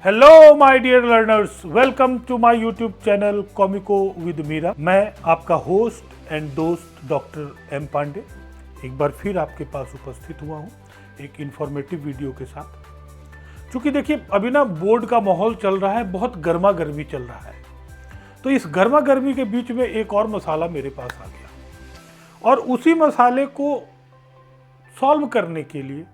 Hello my dear learners, welcome to my YouTube channel Comico with Meera. मैं आपका host and दोस्त doctor M Pandey एक बार फिर आपके पास उपस्थित हुआ हूँ एक इंफॉर्मेटिव वीडियो के साथ। क्योंकि देखिए अभी ना बोर्ड का माहौल चल रहा है, बहुत गर्मा गर्मी चल रहा है, तो इस गर्मा गर्मी के बीच में एक और मसाला मेरे पास आ गया और उसी मसाले को सॉल्व करने के लिए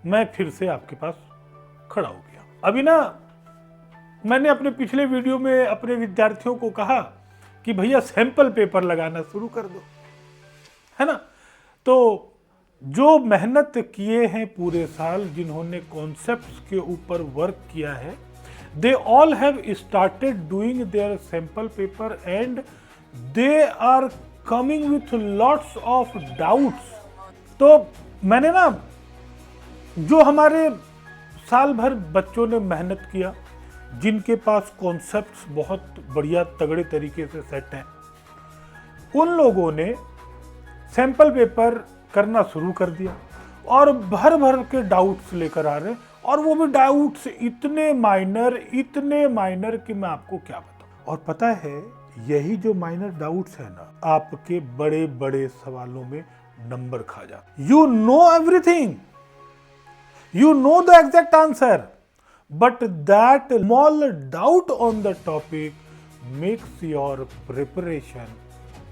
मैं फिर से आपके पास खड़ा हो गया। अभी ना मैंने अपने पिछले वीडियो में अपने विद्यार्थियों को कहा कि भैया सैंपल पेपर लगाना शुरू कर दो, है ना। तो जो मेहनत किए हैं पूरे साल, जिन्होंने कॉन्सेप्ट्स के ऊपर वर्क किया है, they all have started doing their sample paper and they are coming with lots of doubts. तो मैंने ना जो हमारे साल भर बच्चों ने मेहनत किया, जिनके पास कॉन्सेप्ट्स बहुत बढ़िया तगड़े तरीके से सेट हैं, उन लोगों ने सैंपल पेपर करना शुरू कर दिया और भर भर के डाउट्स लेकर आ रहे हैं, और वो भी डाउट्स इतने माइनर कि मैं आपको क्या बताऊं। और पता है, यही जो माइनर डाउट्स है ना, आपके बड़े बड़े सवालों में नंबर खा जाते। You know everything, you know the exact answer, but that small doubt on the topic makes your preparation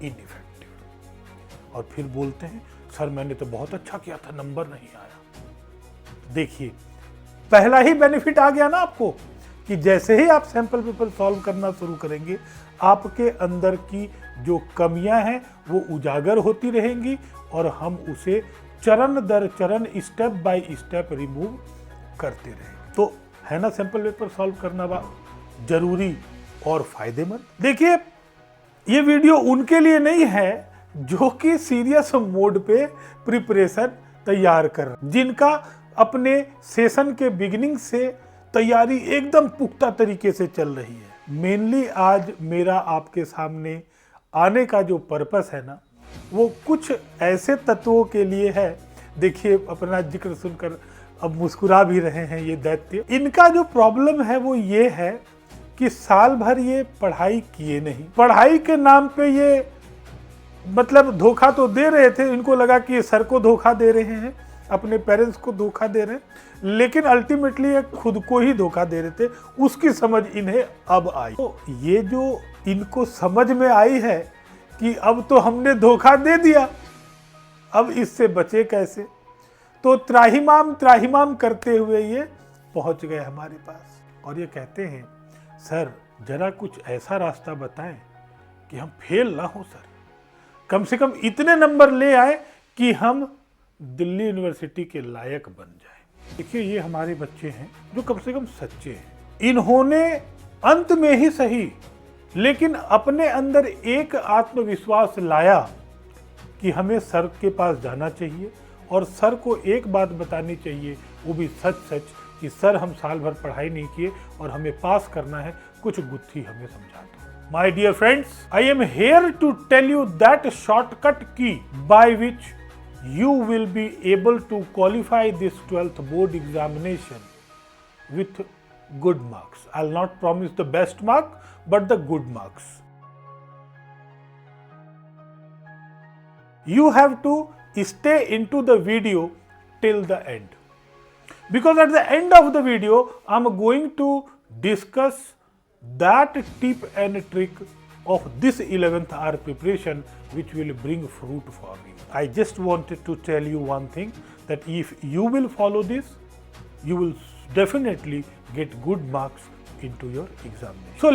ineffective। और फिर बोलते हैं सर मैंने तो बहुत अच्छा किया था, नंबर नहीं आया। देखिए पहला ही बेनिफिट आ गया ना आपको कि जैसे ही आप सैंपल पेपर सॉल्व करना शुरू करेंगे, आपके अंदर की जो कमियां हैं वो उजागर होती रहेंगी और हम उसे चरण दर चरण, स्टेप बाय स्टेप रिमूव करते रहे। तो है ना सैंपल पेपर सॉल्व करना जरूरी और फायदेमंद। देखिए ये वीडियो उनके लिए नहीं है जो कि सीरियस मोड पे प्रिपरेशन तैयार कर, जिनका अपने सेशन के बिगिनिंग से तैयारी एकदम पुख्ता तरीके से चल रही है। मेनली आज मेरा आपके सामने आने का जो पर्पस है ना, वो कुछ ऐसे तत्वों के लिए है। देखिए अपना जिक्र सुनकर अब मुस्कुरा भी रहे हैं ये दैत्य। इनका जो प्रॉब्लम है वो ये है कि साल भर ये पढ़ाई किए नहीं, पढ़ाई के नाम पे ये मतलब धोखा तो दे रहे थे, इनको लगा कि ये सर को धोखा दे रहे हैं, अपने पेरेंट्स को धोखा दे रहे हैं, लेकिन अल्टीमेटली ये खुद को ही धोखा दे रहे थे। उसकी समझ इन्हें अब आई। तो ये जो इनको समझ में आई है कि अब तो हमने धोखा दे दिया, अब इससे बचे कैसे, तो त्राहिमाम करते हुए ये पहुंच गए हमारे पास और ये कहते हैं सर जरा कुछ ऐसा रास्ता बताएं कि हम फेल ना हो सर, कम से कम इतने नंबर ले आए कि हम दिल्ली यूनिवर्सिटी के लायक बन जाएं। देखिए ये हमारे बच्चे हैं जो कम से कम सच्चे हैं। इन्होंने अंत में ही सही लेकिन अपने अंदर एक आत्मविश्वास लाया कि हमें सर के पास जाना चाहिए और सर को एक बात बतानी चाहिए, वो भी सच कि सर हम साल भर पढ़ाई नहीं किए और हमें पास करना है, कुछ गुत्थी हमें समझा दो। My dear friends, I am here to tell you that shortcut की by which you will be able to qualify this 12th board examination with good marks. I'll not promise the best mark, but the good marks. You have to stay into the video till the end, because at the end of the video I'm going to discuss that tip and trick of this 11th hour preparation which will bring fruit for me. I just wanted to tell you one thing, that if you will follow this, you will definitely get good marks into your examination. So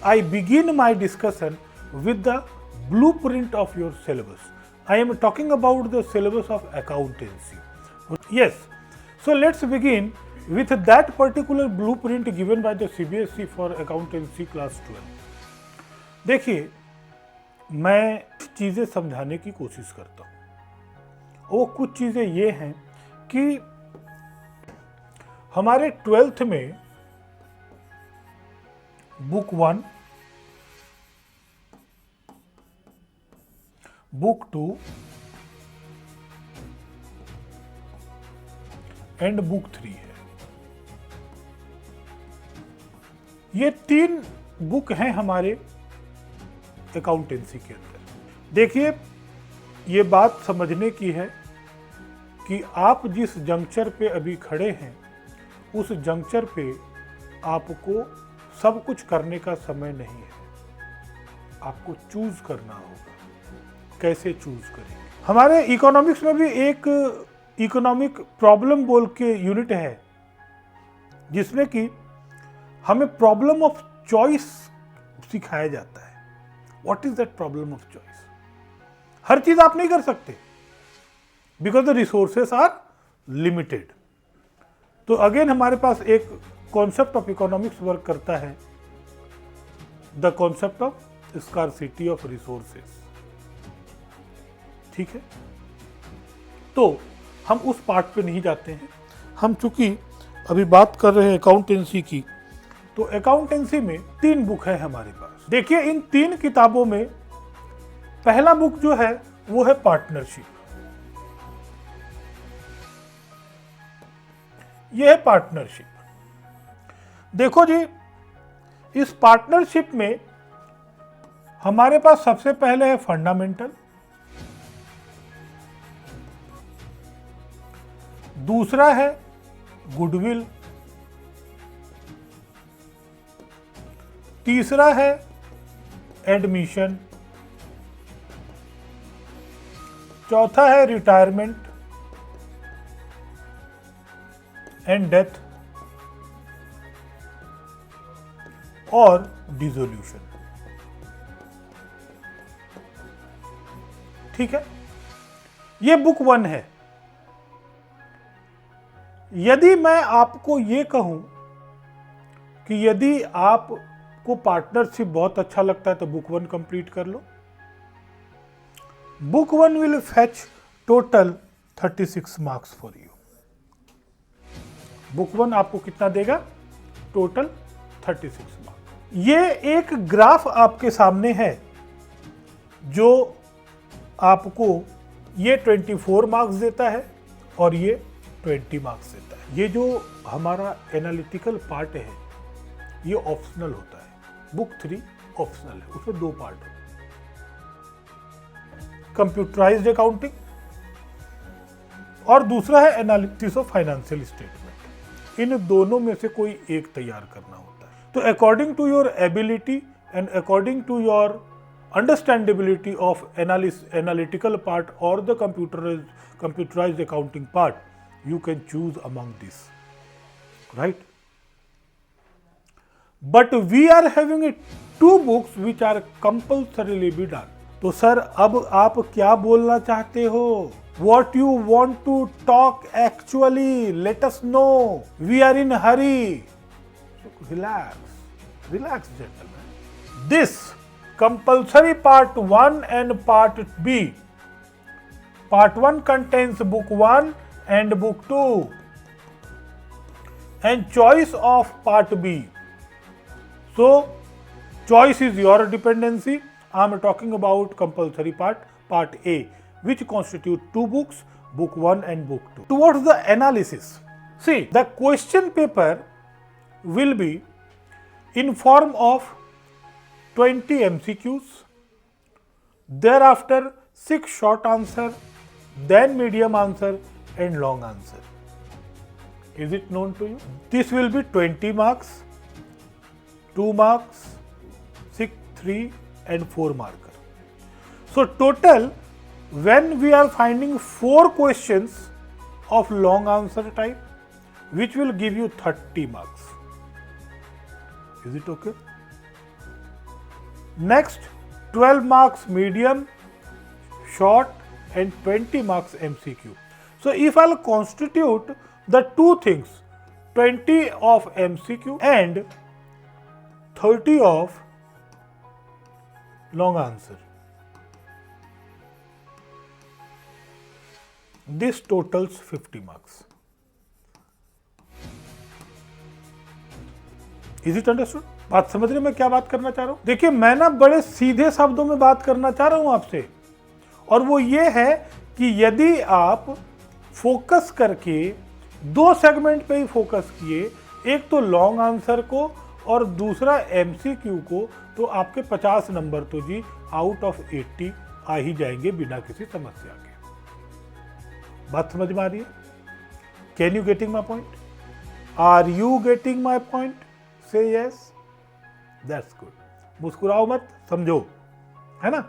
I begin my discussion with the blueprint of your syllabus. I am talking about the syllabus of accountancy. Yes, so let's begin with that particular blueprint given by the CBSE for accountancy class 12. देखिए मैं चीज़ें समझाने की कोशिश करता हूँ। वो कुछ चीज़ें ये हैं कि हमारे 12th में बुक 1, बुक 2 एंड बुक 3 है। ये 3 बुक हैं हमारे अकाउंटेंसी के अंदर। देखिए, ये बात समझने की है कि आप जिस जंक्चर पे अभी खड़े हैं, उस जंक्चर पे आपको सब कुछ करने का समय नहीं है। आपको चूज करना होगा। कैसे चूज करेंगे? हमारे इकोनॉमिक्स में भी एक इकोनॉमिक प्रॉब्लम बोल के यूनिट है, जिसमें कि हमें प्रॉब्लम ऑफ चॉइस सिखाया जाता है। What is that problem of choice? हर चीज आप नहीं कर सकते, because the resources are limited. तो अगेन हमारे पास एक कॉन्सेप्ट ऑफ इकोनॉमिक्स वर्क करता है, the concept of scarcity of resources. ठीक है, तो हम उस पार्ट पे नहीं जाते हैं। हम चूंकि अभी बात कर रहे हैं अकाउंटेंसी की, तो अकाउंटेंसी में 3 बुक है हमारे पास। देखिए, इन 3 किताबों में पहला बुक जो है वो है पार्टनरशिप। ये है पार्टनरशिप। देखो जी, इस पार्टनरशिप में हमारे पास सबसे पहले है फंडामेंटल, दूसरा है गुडविल, तीसरा है एडमिशन, चौथा है रिटायरमेंट एंड डेथ, और डिसोल्यूशन। ठीक है, ये बुक 1 है। यदि मैं आपको ये कहूं कि यदि आपको पार्टनरशिप बहुत अच्छा लगता है तो बुक 1 कंप्लीट कर लो। Book 1 will fetch total 36 marks for you. Book 1 आपको कितना देगा? Total 36 marks. ये एक ग्राफ आपके सामने है जो आपको ये 24 मार्क्स देता है और ये 20 मार्क्स देता है। ये जो हमारा एनालिटिकल पार्ट है ये ऑप्शनल होता है। बुक 3 ऑप्शनल है, उसमें 2 पार्ट है, कंप्यूटराइज्ड अकाउंटिंग और दूसरा है एनालिसिस ऑफ फाइनेंशियल स्टेटमेंट। इन दोनों में से कोई एक तैयार करना होता है। तो according to your ability and according to your understandability of analytical part or the computerized accounting part, you can choose among these, right? But we are having 2 books which are compulsorily be done. तो sir अब आप क्या बोलना चाहते हो? What you want to talk actually? Let us know. We are in hurry. Relax gentlemen. This compulsory part 1 and part B. Part 1 contains book 1 and book 2 and choice of part B. So choice is your dependency. I am talking about compulsory part A, which constitute 2 books, book 1 and book 2. Towards the analysis, see, the question paper will be in form of 20 MCQs, thereafter 6 short answer, then medium answer and long answer. Is it known to you? This will be 20 marks, 2 marks, 6, 3 and 4 marker. So total, when we are finding 4 questions of long answer type, which will give you 30 marks. Is it okay? Next, 12 marks medium, short and 20 marks MCQ. So if I'll constitute the 2 things, 20 of MCQ and 30 of long answer, this totals 50 marks. Is it understood? बात समझ रहे मैं क्या बात करना चाह रहा हूं? देखिए, मैं ना बड़े सीधे शब्दों में बात करना चाह रहा हूं आपसे, और वो ये है कि यदि आप फोकस करके 2 सेगमेंट पे ही फोकस किए, एक तो लॉन्ग आंसर को और दूसरा एमसीक्यू को तो आपके 50 नंबर तो जी आउट ऑफ 80 आ ही जाएंगे बिना किसी समस्या के। बात समझ में आ रही है? Can you getting my point? Are you getting my point? Say yes, that's good. मुस्कुराओ मत, समझो, है ना।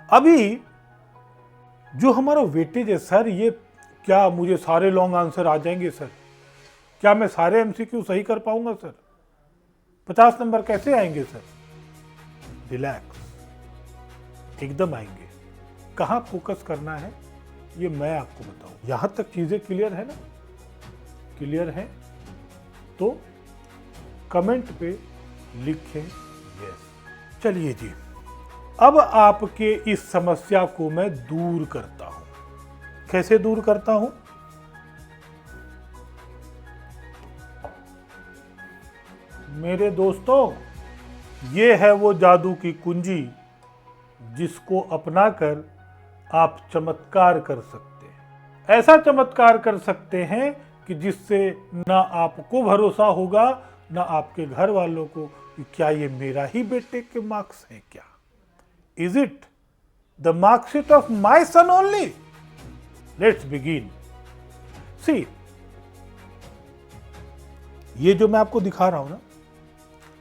अभी जो हमारा वेटेज है सर, ये क्या मुझे सारे लॉन्ग आंसर आ जाएंगे सर? क्या मैं सारे एमसीक्यू सही कर पाऊंगा सर? 50 नंबर कैसे आएंगे सर? रिलैक्स, एकदम आएंगे। कहां फोकस करना है ये मैं आपको बताऊं। यहां तक चीजें क्लियर है ना? क्लियर है तो कमेंट पे लिखें यस। चलिए जी, अब आपके इस समस्या को मैं दूर करता हूं। कैसे दूर करता हूं? मेरे दोस्तों, ये है वो जादू की कुंजी जिसको अपनाकर आप चमत्कार कर सकते हैं। ऐसा चमत्कार कर सकते हैं कि जिससे ना आपको भरोसा होगा ना आपके घर वालों को कि क्या ये मेरा ही बेटे के मार्क्स हैं क्या? Is it the marksheet of my son only? Let's begin. See, ये जो मैं आपको दिखा रहा हूं ना,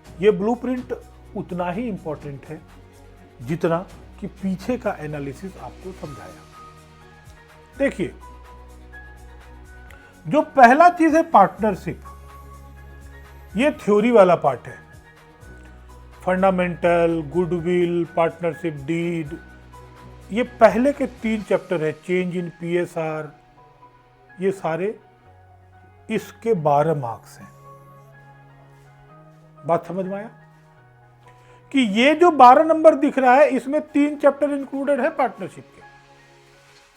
ये ब्लूप्रिंट उतना ही इंपॉर्टेंट है जितना कि पीछे का एनालिसिस आपको समझाया। देखिए, जो पहला चीज है पार्टनरशिप, ये थ्योरी वाला पार्ट है। फंडामेंटल, गुडविल, पार्टनरशिप डीड, ये पहले के 3 चैप्टर है। चेंज इन पीएसआर, ये सारे इसके 12 मार्क्स हैं। बात समझ में आया कि ये जो 12 नंबर दिख रहा है इसमें 3 चैप्टर इंक्लूडेड है पार्टनरशिप के।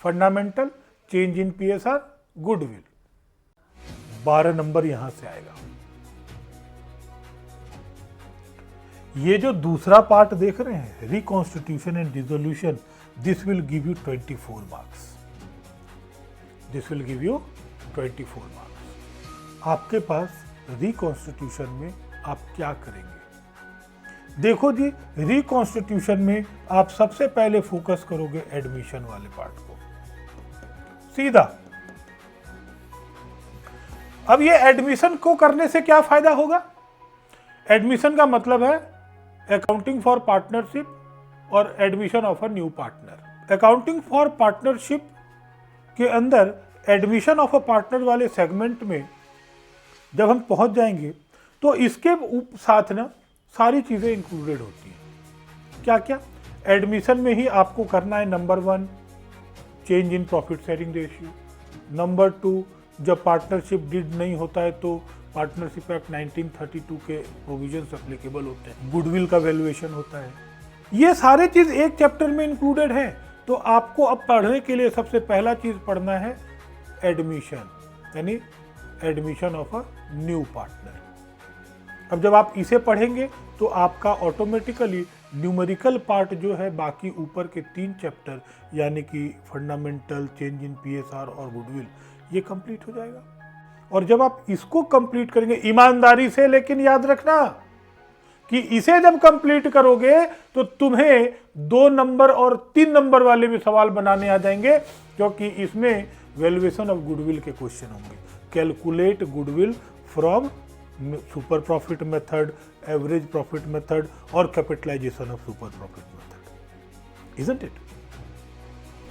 Fundamental, change in PSR, goodwill, 12 number यहां से आएगा। ये जो दूसरा पार्ट देख रहे हैं, reconstitution and dissolution, this will give you 24 marks. This will give you 24 marks. आपके पास रिकॉन्स्टिट्यूशन में आप क्या करेंगे? देखो जी, रिकॉन्स्टिट्यूशन में आप सबसे पहले फोकस करोगे एडमिशन वाले पार्ट को, सीधा। अब ये एडमिशन को करने से क्या फायदा होगा? एडमिशन का मतलब है अकाउंटिंग फॉर पार्टनरशिप और admission of a new partner. Accounting for partnership के अंदर एडमिशन ऑफ अ पार्टनर वाले सेगमेंट में जब हम पहुंच जाएंगे तो इसके साथ ना सारी चीजें इंक्लूडेड होती हैं। क्या क्या? एडमिशन में ही आपको करना है number 1 change in profit sharing ratio, number 2 जब पार्टनरशिप डीड नहीं होता है तो पार्टनरशिप एक्ट 1932 के प्रोविजंस एप्लीकेबल होते हैं, गुडविल का वैल्यूएशन होता है। ये सारे चीज एक चैप्टर में इंक्लूडेड है। तो आपको अब पढ़ने के लिए सबसे पहला चीज पढ़ना है एडमिशन, यानी admission of a new partner. अब जब आप इसे पढ़ेंगे तो आपका ऑटोमेटिकली न्यूमेरिकल पार्ट जो है बाकी ऊपर के 3 चैप्टर यानी कि फंडामेंटल, चेंज इन पीएसआर और गुडविल, ये कंप्लीट हो जाएगा। और जब आप इसको कंप्लीट करेंगे ईमानदारी से, लेकिन याद रखना कि इसे जब कंप्लीट करोगे तो तुम्हें 2 नंबर और 3 नंबर वाले भी सवाल बनाने आ जाएंगे, क्योंकि इसमें वैल्यूएशन ऑफ गुडविल के क्वेश्चन होंगे। Calculate goodwill from super profit method, average profit method और capitalisation of super profit method, isn't it?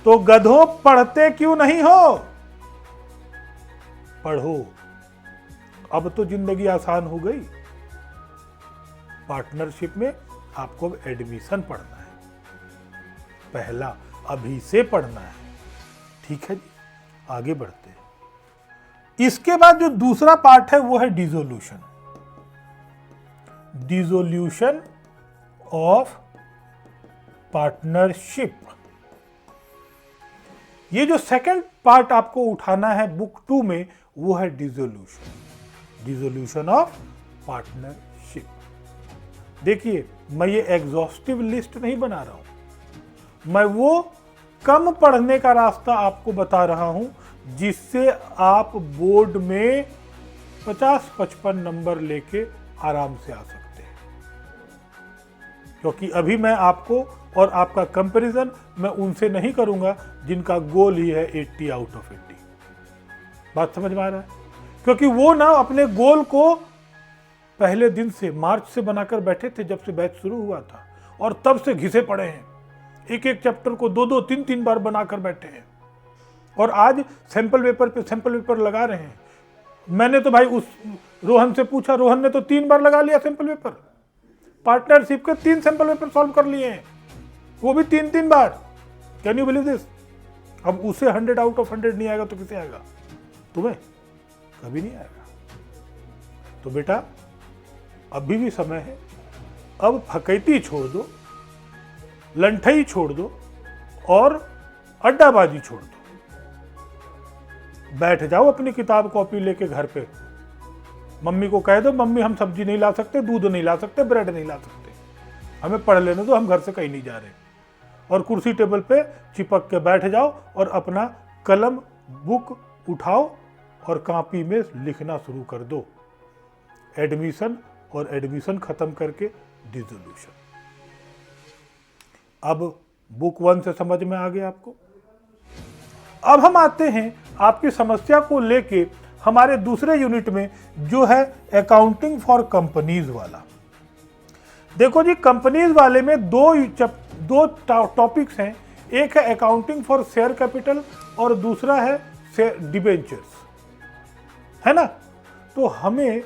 तो गधों, पढ़ते क्यों नहीं हो? पढ़ो, अब तो जिंदगी आसान हो गई। पार्टनरशिप में आपको अब एडमिशन पढ़ना है, पहला अभी से पढ़ना है। ठीक है जी, आगे बढ़ते हैं। इसके बाद जो दूसरा पार्ट है वो है डिसोल्यूशन। Dissolution of partnership. ये जो सेकंड पार्ट आपको उठाना है बुक 2 में वो है डिसोल्यूशन, डिसोल्यूशन ऑफ पार्टनरशिप। देखिए, मैं ये एग्जॉस्टिव लिस्ट नहीं बना रहा हूं, मैं वो कम पढ़ने का रास्ता आपको बता रहा हूं जिससे आप बोर्ड में 50-55 नंबर लेके आराम से आ सकते हैं। क्योंकि अभी मैं आपको और आपका कंपैरिजन मैं उनसे नहीं करूंगा जिनका गोल ही है 80 आउट ऑफ 80। बात समझ में आ रहा है? क्योंकि वो ना अपने गोल को पहले दिन से, मार्च से बनाकर बैठे थे जब से बैच शुरू हुआ था, और तब से घिसे पड़े हैं। एक एक चैप्टर को 2-2, 3-3 बार बनाकर बैठे हैं और आज सैंपल पेपर पे सैंपल पेपर लगा रहे हैं। मैंने तो भाई उस रोहन से पूछा, रोहन ने तो 3 बार लगा लिया सैंपल पेपर। पार्टनरशिप के 3 सैंपल पेपर सॉल्व कर लिए हैं, वो भी 3-3 बार। Can you believe this? अब उसे 100 आउट ऑफ 100 नहीं आएगा तो किसे आएगा? तुम्हें कभी नहीं आएगा। तो बेटा अभी भी समय है, अब फकैती छोड़ दो, लंठई छोड़ दो और अड्डाबाजी छोड़ दो। बैठ जाओ अपनी किताब कॉपी लेके घर पे, मम्मी को कह दो मम्मी हम सब्जी नहीं ला सकते, दूध नहीं ला सकते, ब्रेड नहीं ला सकते, हमें पढ़ लेने दो, हम घर से कहीं नहीं जा रहे। और कुर्सी टेबल पे चिपक के बैठ जाओ और अपना कलम बुक उठाओ और कॉपी में लिखना शुरू कर दो। एडमिशन और एडमिशन खत्म करके डिसोल्यूशन। अब बुक 1 से समझ में आ गया आपको। अब हम आते हैं आपकी समस्या को लेके हमारे दूसरे यूनिट में, जो है अकाउंटिंग फॉर कंपनीज वाला। देखो जी, कंपनीज वाले में दो टॉपिक्स हैं। एक है अकाउंटिंग फॉर शेयर कैपिटल और दूसरा है डिबेंचर्स, है ना। तो हमें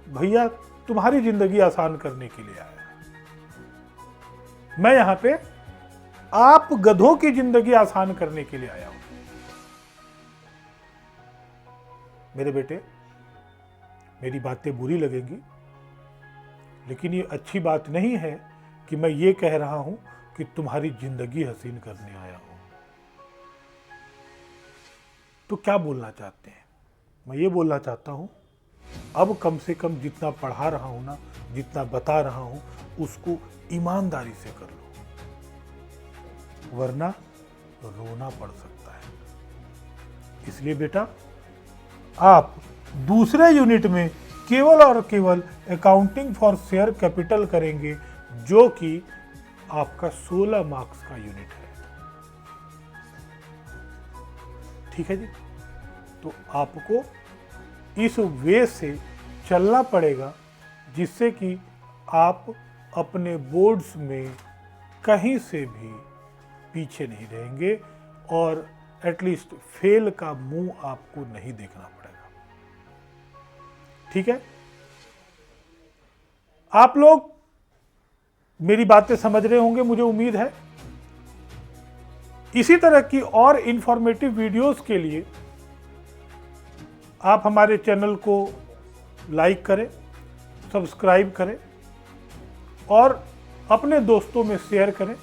भैया तुम्हारी जिंदगी आसान करने के लिए आया, मैं यहां पे आप गधों की जिंदगी आसान करने के लिए आया हूं। मेरे बेटे, मेरी बातें बुरी लगेंगी, लेकिन ये अच्छी बात नहीं है कि मैं ये कह रहा हूं कि तुम्हारी जिंदगी हसीन करने आया हूं। तो क्या बोलना चाहते हैं? मैं ये बोलना चाहता हूं, अब कम से कम जितना पढ़ा रहा हूं ना, जितना बता रहा हूं, उसको ईमानदारी से कर लो, वरना रोना पड़ सकता है। इसलिए बेटा, आप दूसरे यूनिट में केवल और केवल अकाउंटिंग फॉर शेयर कैपिटल करेंगे, जो कि आपका 16 मार्क्स का यूनिट है। ठीक है जी। तो आपको इस वे से चलना पड़ेगा जिससे कि आप अपने बोर्ड्स में कहीं से भी पीछे नहीं रहेंगे और एटलीस्ट फेल का मुंह आपको नहीं देखना पड़ेगा। ठीक है? आप लोग मेरी बातें समझ रहे होंगे, मुझे उम्मीद है। इसी तरह की और इंफॉर्मेटिव वीडियोस के लिए आप हमारे चैनल को लाइक करें, सब्सक्राइब करें और अपने दोस्तों में शेयर करें,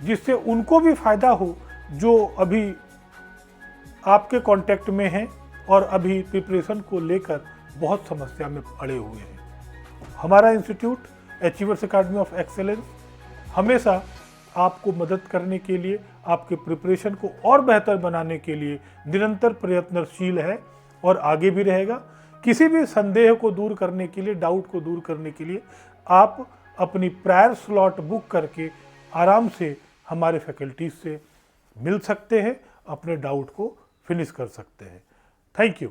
जिससे उनको भी फायदा हो जो अभी आपके कांटेक्ट में हैं और अभी प्रिपरेशन को लेकर बहुत समस्या में पड़े हुए हैं। हमारा institute achievers academy of excellence हमेशा आपको मदद करने के लिए, आपके प्रिपरेशन को और बेहतर बनाने के लिए निरंतर प्रयत्नशील है और आगे भी रहेगा। किसी भी संदेह को दूर करने के लिए, डाउट को दूर करने के लिए आप अपनी प्रायर स्लॉट बुक करके आराम से हमारे फैकल्टीज से मिल सकते हैं, अपने डाउट को फिनिश कर सकते हैं। Thank you.